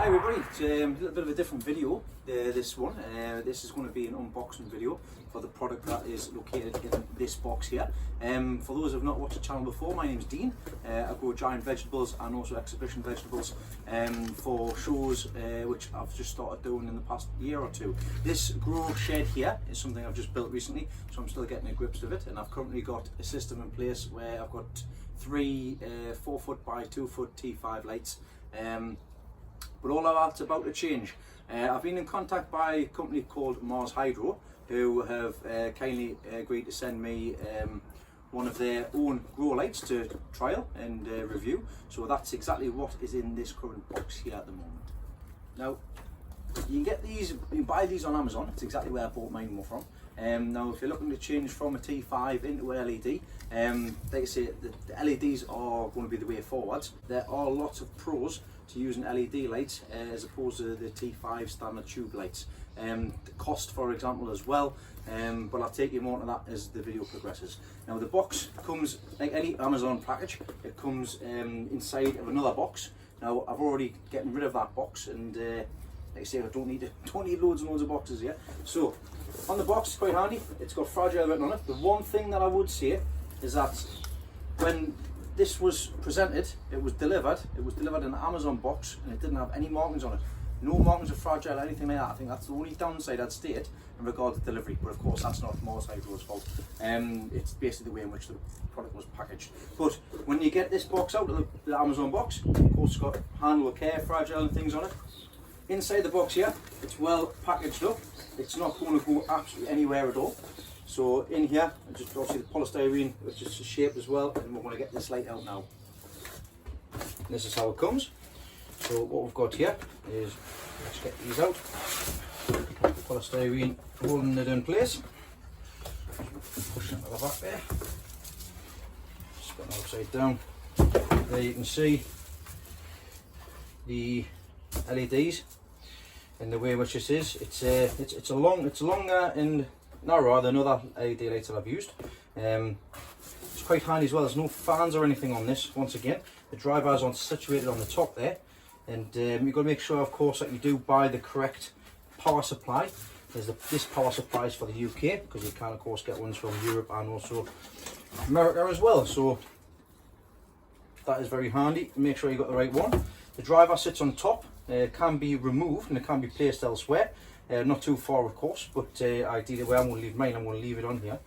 Hi everybody, it's a little bit of a different video, this one. This is going to be an unboxing video for the product that is located in this box here. For those who have not watched the channel before, my name is Dean. I grow giant vegetables and also exhibition vegetables for shows which I've just started doing in the past year or two. This grow shed here is something I've just built recently, so I'm still getting a grips of it, and I've currently got a system in place where I've got three 4 foot by 2 foot T5 lights. But all of that's about to change. I've been in contact by a company called Mars Hydro, who have kindly agreed to send me one of their own grow lights to trial and review. So that's exactly what is in this current box here at the moment. Now, you can get these, you can buy these on Amazon. It's exactly where I bought mine more from. Now, if you're looking to change from a T5 into a LED, like I say, the LEDs are going to be the way forwards. There are lots of pros to using LED lights as opposed to the T5 standard tube lights. The cost, for example, as well, but I'll take you more into that as the video progresses. Now, the box comes like any Amazon package. It comes inside of another box. Now, I've already gotten rid of that box, and like I say, I don't need loads and loads of boxes here. So on the box, it's quite handy. It's got fragile written on it. The one thing that I would say is that when this was presented, it was delivered in an Amazon box, and it didn't have any markings on it. No markings of fragile or anything like that. I think that's the only downside I'd state in regard to delivery, but of course that's not Mars Hydro's fault. It's basically the way in which the product was packaged. But when you get this box out of the Amazon box, of course it's got handle with care, fragile and things on it. Inside the box here, it's well packaged up. It's not going to go absolutely anywhere at all. So in here, just obviously the polystyrene, which is shaped as well, and we're going to get this light out now. And this is how it comes. So what we've got here is, let's get these out. Polystyrene holding it in place. Push it to the back there. Spin it upside down. There you can see the LEDs and the way in which this is. It's longer and narrower than other LED lights that I've used. It's quite handy as well. There's no fans or anything on this. Once again, the dry bars aren't situated on the top there, and you've got to make sure, of course, that you do buy the correct power supply. This power supply is for the UK, because you can of course get ones from Europe and also America as well. So that is very handy. Make sure you got the right one. The driver sits on top. Can be removed and it can be placed elsewhere. Not too far, of course, but ideally where I'm going to leave mine, I'm going to leave it on here.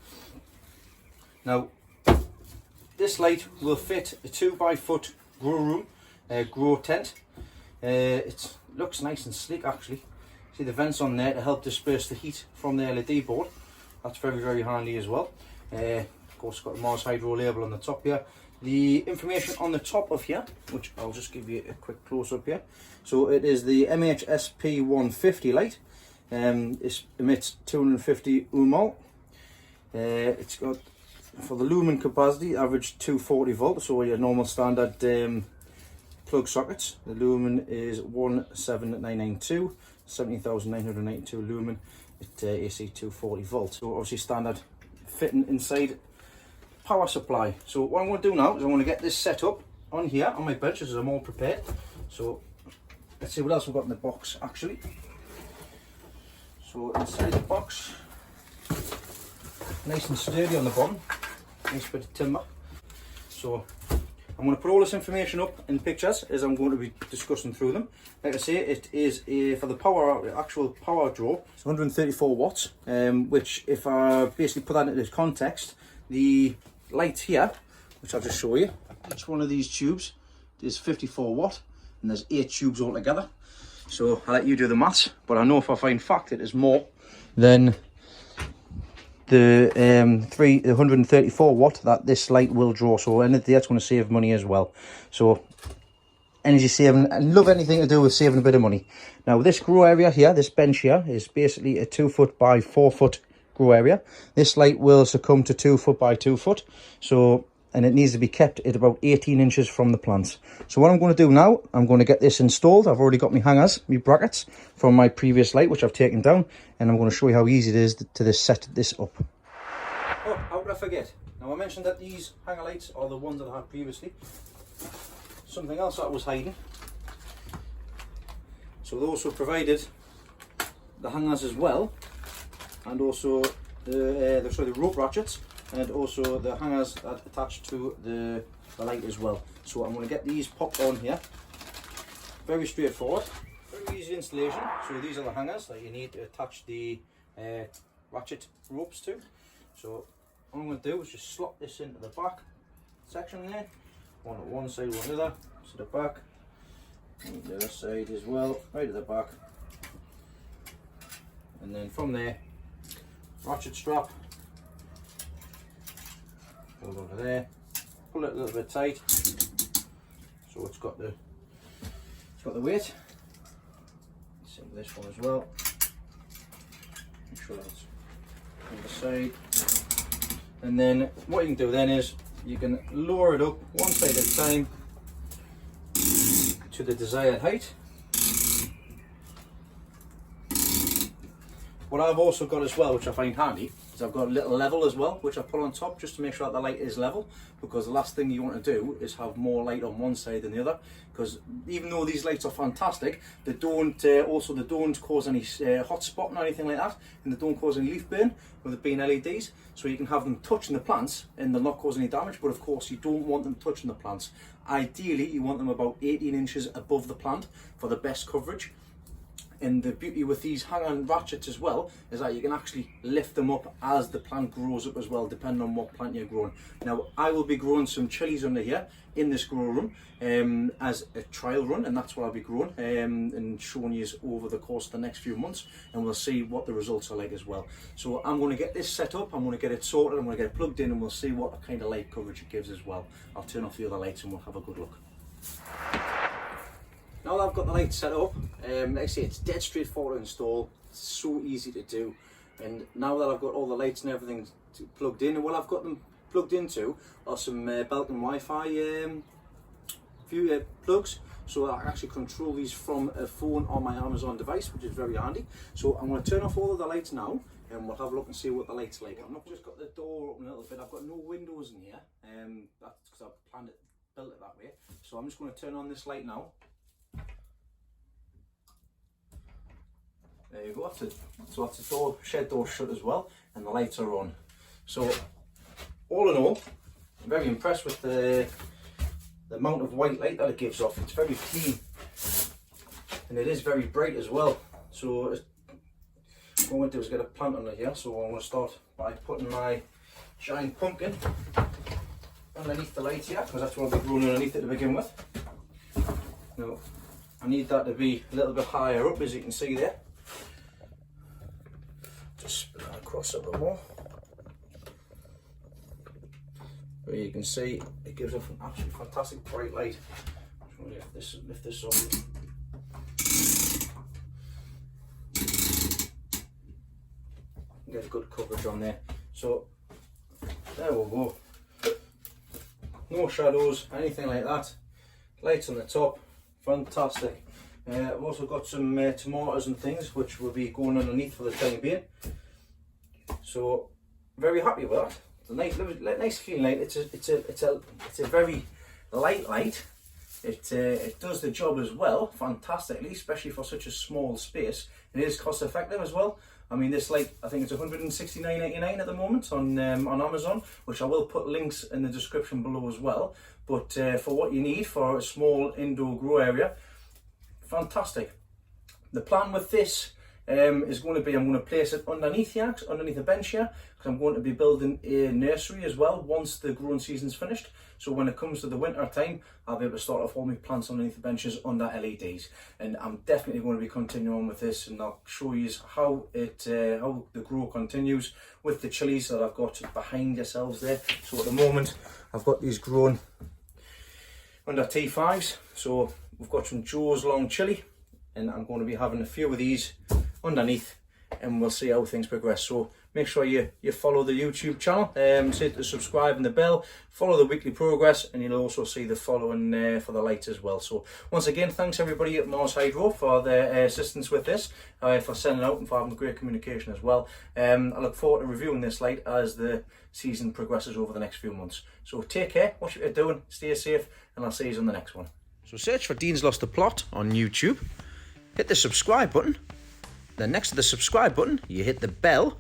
Now, this light will fit a 2 by foot grow room, grow tent. It looks nice and sleek actually. See the vents on there to help disperse the heat from the LED board. That's very, very handy as well. Of course, it's got the Mars Hydro label on the top here. The information on the top of here, which I'll just give you a quick close up here. So it is the MHSP 150 light. It emits 250 UMOL. It's got, for the lumen capacity, average 240 volts, so your normal standard plug sockets. The lumen is 17992, 17,992 lumen at AC 240 volts. So obviously standard fitting inside power supply. So what I'm going to do now is I'm going to get this set up on here on my bench as I'm all prepared. So let's see what else we've got in the box actually. So inside the box, nice and sturdy on the bottom, nice bit of timber. So I'm going to put all this information up in pictures as I'm going to be discussing through them. Like I say, it is for the power, actual power draw, it's 134 watts, which if I basically put that into context, the light here, which I'll just show you, each one of these tubes is 54 watt, and there's 8 tubes altogether. So I'll let you do the maths, but I know if I find fact it is more than the 134 watt that this light will draw. So end of the day, it's going to save money as well. So energy saving, I love anything to do with saving a bit of money. Now this grow area here, this bench here, is basically a 2 foot by 4 foot grow area. This light will succumb to 2 foot by 2 foot, so, and it needs to be kept at about 18 inches from the plants. So what I'm going to do now, I'm going to get this installed. I've already got my hangers, my brackets from my previous light, which I've taken down, and I'm going to show you how easy it is to set this up. Oh, how could I forget? Now I mentioned that these hanger lights are the ones that I had previously. Something else that was hiding So they also provided the hangers as well, and also the rope ratchets, and also the hangers that attach to the light as well. So I'm going to get these popped on here. Very straightforward, very easy installation. So these are the hangers that you need to attach the ratchet ropes to. So all I'm going to do is just slot this into the back section there, one on one side, one on the other, to the back, and the other side as well, right at the back. And then from there, ratchet strap, hold over there, pull it a little bit tight, so it's got the weight. Same with this one as well. Make sure that's on the side. And then what you can do then is you can lower it up one side at a time to the desired height. What I've also got as well, which I find handy, is I've got a little level as well, which I put on top just to make sure that the light is level, because the last thing you want to do is have more light on one side than the other, because even though these lights are fantastic, they don't cause any hot spotting or anything like that, and they don't cause any leaf burn with it being LEDs. So you can have them touching the plants and they'll not cause any damage, but of course you don't want them touching the plants. Ideally you want them about 18 inches above the plant for the best coverage. And the beauty with these hang-on ratchets as well is that you can actually lift them up as the plant grows up as well, depending on what plant you're growing. Now I will be growing some chilies under here in this grow room as a trial run, and that's what I'll be growing and showing you over the course of the next few months, and we'll see what the results are like as well. So I'm going to get this set up, I'm going to get it sorted, I'm going to get it plugged in, and we'll see what kind of light coverage it gives as well. I'll turn off the other lights and we'll have a good look. Now that I've got the lights set up, like I say, it's dead straightforward to install, it's so easy to do. And now that I've got all the lights and everything plugged in, and what I've got them plugged into are some Belkin Wi-Fi plugs, so I can actually control these from a phone on my Amazon device, which is very handy. So I'm going to turn off all of the lights now, and we'll have a look and see what the light's like. I've not just got the door open a little bit, I've got no windows in here, that's because I've built it that way. So I'm just going to turn on this light now. There you go, so that's the door, shed door shut as well, and the lights are on. So all in all, I'm very impressed with the amount of white light that it gives off. It's very clean and it is very bright as well. So what I'm going to do is get a plant under here, so I'm going to start by putting my giant pumpkin underneath the light here, because that's what I'll be growing underneath it to begin with. Now I need that to be a little bit higher up, as you can see there. Just spin that across a bit more. But you can see it gives off an absolutely fantastic bright light. Just want to lift this up. Get a good coverage on there. So there we go. No shadows, anything like that. Lights on the top, fantastic. I've also got some tomatoes and things which will be going underneath for the time being. So very happy with that. It's a nice clean light. It's a very light light. It does the job as well fantastically, especially for such a small space. And it is cost effective as well. I mean, this light, I think it's $169.99 at the moment on Amazon, which I will put links in the description below as well. But for what you need for a small indoor grow area, fantastic. The plan with this is going to be, I'm going to place it underneath here, underneath a bench here, because I'm going to be building a nursery as well once the growing season's finished. So when it comes to the winter time, I'll be able to start off all my plants underneath the benches under LEDs. And I'm definitely going to be continuing on with this, and I'll show you how the grow continues with the chilies that I've got behind yourselves there. So at the moment, I've got these growing under T5s. So we've got some Joe's long chili, and I'm going to be having a few of these underneath, and we'll see how things progress. So make sure you follow the YouTube channel, hit the subscribe and the bell, follow the weekly progress, and you'll also see the following for the lights as well. So once again, thanks everybody at Mars Hydro for their assistance with this, for sending out and for having great communication as well. I look forward to reviewing this light as the season progresses over the next few months. So take care, watch what you're doing, stay safe, and I'll see you on the next one. So search for Dean's Lost the Plot on YouTube, hit the subscribe button. Then next to the subscribe button, you hit the bell,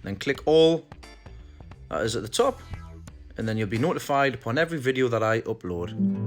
then click all, that is at the top, and then you'll be notified upon every video that I upload.